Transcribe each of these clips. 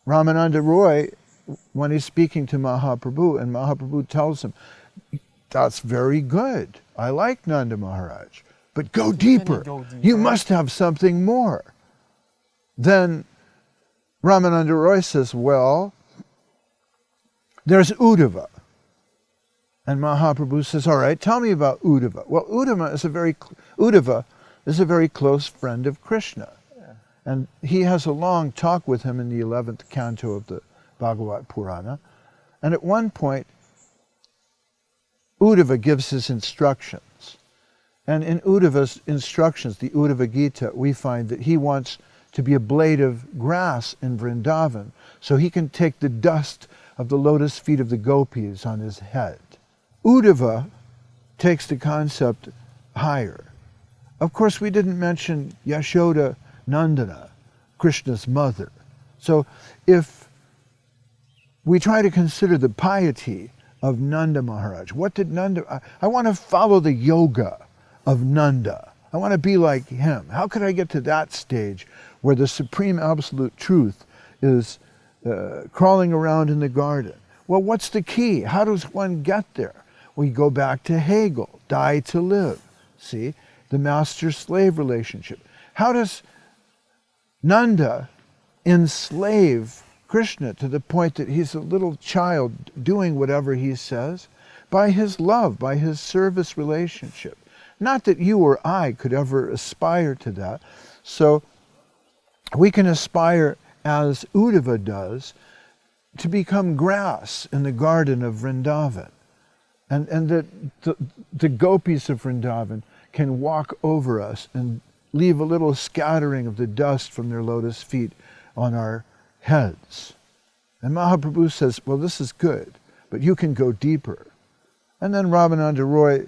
Ramananda Roy, when he's speaking to Mahaprabhu, and Mahaprabhu tells him, that's very good. I like Nanda Maharaj, but go deeper. You must have something more. Then Ramananda Roy says, well, there's Uddhava. And Mahaprabhu says, all right, tell me about Uddhava. Well, Uddhava is a very close friend of Krishna. Yeah. And he has a long talk with him in the 11th canto of the Bhagavat Purana. And at one point, Uddhava gives his instructions. And in Uddhava's instructions, the Uddhava Gita, we find that he wants to be a blade of grass in Vrindavan so he can take the dust of the lotus feet of the gopis on his head. Uddhava takes the concept higher. Of course, we didn't mention Yashoda Nandana, Krishna's mother. So if we try to consider the piety of Nanda Maharaj, what did Nanda... I want to follow the yoga of Nanda. I want to be like him. How could I get to that stage where the supreme absolute truth is crawling around in the garden? Well, what's the key? How does one get there? We go back to Hegel, die to live. See, the master-slave relationship. How does Nanda enslave Krishna to the point that he's a little child doing whatever he says? By his love, by his service relationship. Not that you or I could ever aspire to that. So we can aspire, as Uddhava does, to become grass in the garden of Vrindavan. And that the gopis of Vrindavan can walk over us and leave a little scattering of the dust from their lotus feet on our heads. And Mahaprabhu says, well, this is good, but you can go deeper. And then Ramananda Roy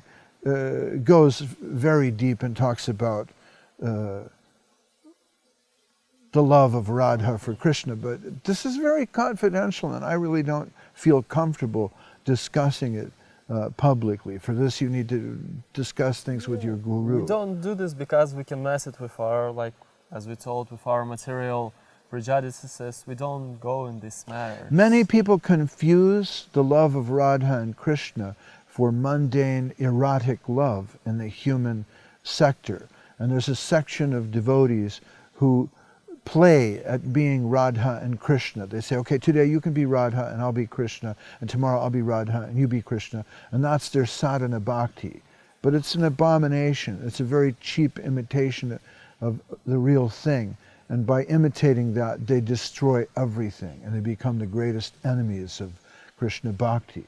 goes very deep and talks about the love of Radha for Krishna, but this is very confidential and I really don't feel comfortable discussing it publicly. For this you need to discuss things with your guru. We don't do this because we can mess it with our, like, as we told, with our material prejudices. We don't go in this matter. Many people confuse the love of Radha and Krishna for mundane erotic love in the human sector. And there's a section of devotees who play at being Radha and Krishna. They say, okay, today you can be Radha and I'll be Krishna, and tomorrow I'll be Radha and you be Krishna. And that's their sadhana bhakti. But it's an abomination. It's a very cheap imitation of the real thing. And by imitating that, they destroy everything and they become the greatest enemies of Krishna bhakti.